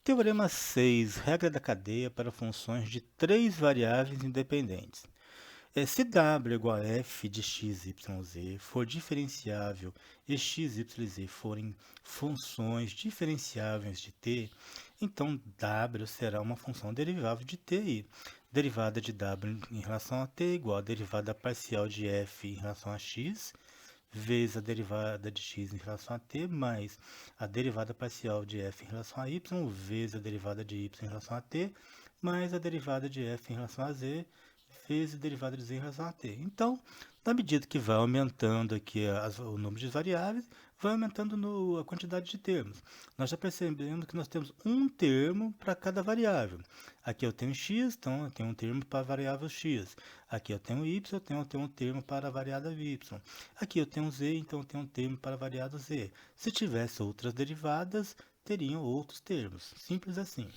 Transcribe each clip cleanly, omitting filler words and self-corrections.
Teorema 6, regra da cadeia para funções de três variáveis independentes. Se W igual a f de x, y, z for diferenciável e x, y, z forem funções diferenciáveis de t, então W será uma função derivável de t e derivada de W em relação a t igual a derivada parcial de f em relação a x vezes a derivada de x em relação a t, mais a derivada parcial de f em relação a y, vezes a derivada de y em relação a t, mais a derivada de f em relação a z, vezes a derivada de z em relação a t. Então, na medida que vai aumentando aqui o número de variáveis, vai aumentando a quantidade de termos. Nós já percebemos que nós temos um termo para cada variável. Aqui eu tenho x, então eu tenho um termo para a variável x. Aqui eu tenho y, então eu tenho um termo para a variável y. Aqui eu tenho z, então eu tenho um termo para a variável z. Se tivesse outras derivadas, teriam outros termos. Simples assim.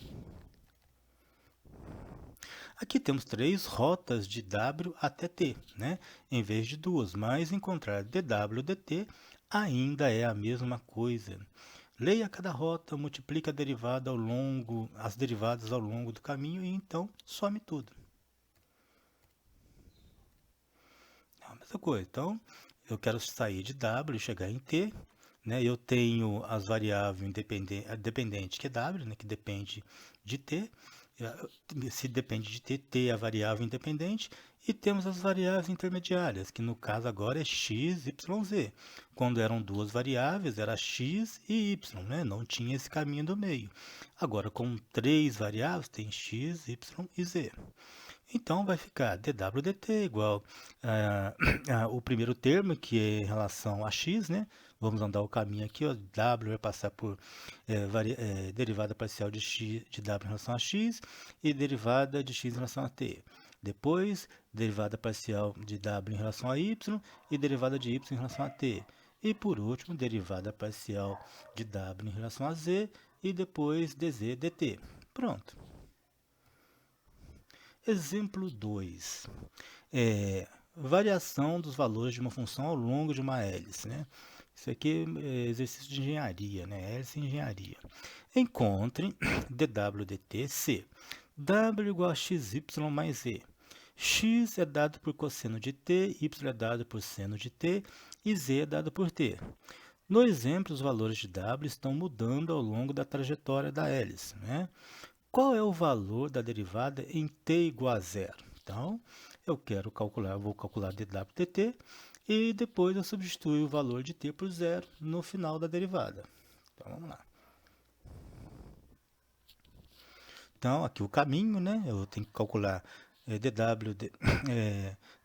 Aqui temos três rotas de W até T, né? Em vez de duas, mas encontrar dW dt ainda é a mesma coisa. Leia cada rota, multiplique a derivada as derivadas ao longo do caminho e então some tudo. É a mesma coisa. Então, eu quero sair de W e chegar em T, né? Eu tenho as variáveis dependente que é W, né? Que depende de T. Se depende de T, T é a variável independente. E temos as variáveis intermediárias, que no caso agora é x, y, z. Quando eram duas variáveis, era x e y, né? Não tinha esse caminho do meio. Agora, com três variáveis, tem x, y e z. Então, vai ficar dw dt igual o primeiro termo, que é em relação a x, né? Vamos andar o caminho aqui, ó. W vai passar por derivada parcial de w em relação a x e derivada de x em relação a t. Depois, derivada parcial de w em relação a y e derivada de y em relação a t. E por último, derivada parcial de w em relação a z e depois dz dt. Pronto. Exemplo 2. Variação dos valores de uma função ao longo de uma hélice, né? Isso aqui é exercício de engenharia, né? Hélice e engenharia. Encontre dw dt c. W igual a xy mais z. X é dado por cosseno de t, y é dado por seno de t e z é dado por t. No exemplo, os valores de W estão mudando ao longo da trajetória da hélice, né? Qual é o valor da derivada em t igual a zero? Então, vou calcular dw dt e depois eu substituo o valor de t por zero no final da derivada. Então, vamos lá. Então, aqui o caminho, né? Eu tenho que calcular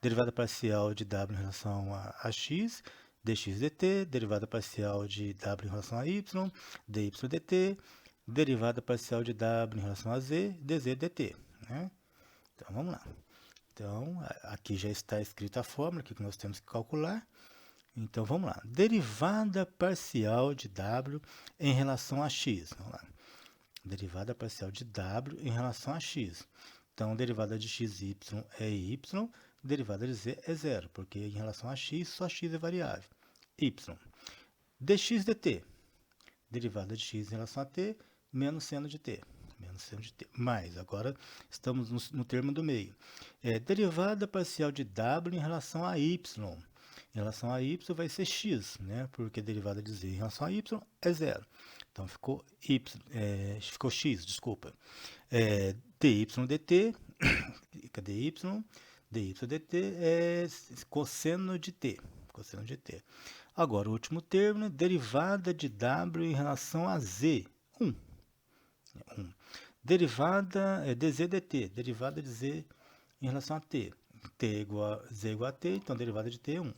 derivada parcial de w em relação a x, dx dt, derivada parcial de w em relação a y, dy dt, derivada parcial de w em relação a z, dz dt. Né? Então, vamos lá. Então, aqui já está escrita a fórmula que nós temos que calcular. Então, vamos lá. Derivada parcial de w em relação a x. Vamos lá. Derivada parcial de w em relação a x. Então, derivada de xy é y, derivada de z é zero, porque em relação a x, só x é variável. Y. Dx dt. Derivada de x em relação a t, menos seno de t. Menos seno de t. Mais, agora estamos no termo do meio. Derivada parcial de w em relação a y. Em relação a y vai ser x, né? Porque a derivada de z em relação a y é zero. Então ficou ficou x, desculpa. Dy dt, cadê y? Dy dt é cosseno de t. Cosseno de t. Agora, o último termo, né? Derivada de w em relação a z, 1. Derivada dz dt, derivada de z em relação a t. Z igual a t, então derivada de t é 1.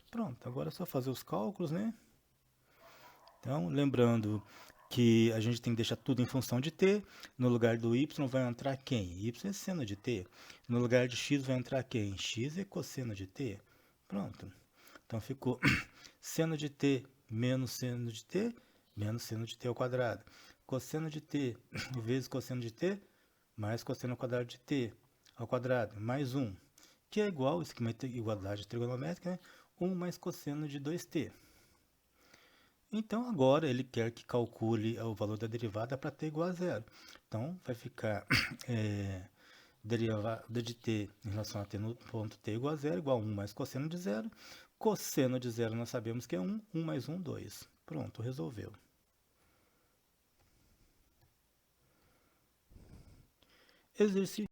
Pronto, agora é só fazer os cálculos, né? Então, lembrando que a gente tem que deixar tudo em função de t. No lugar do y vai entrar quem? Y é seno de t. No lugar de x vai entrar quem? X é cosseno de t. Pronto. Então, ficou seno de t menos seno de t, menos seno de t ao quadrado. Cosseno de t vezes cosseno de t, mais cosseno ao quadrado de t ao quadrado, mais 1, que é igual, esquema de igualdade trigonométrica, né? 1 mais cosseno de 2t. Então, agora ele quer que calcule o valor da derivada para t igual a zero. Então, vai ficar derivada de t em relação a t no ponto t igual a zero, igual a 1 mais cosseno de zero. Cosseno de zero nós sabemos que é 1, 1 mais 1, 2. Pronto, resolveu. Exercício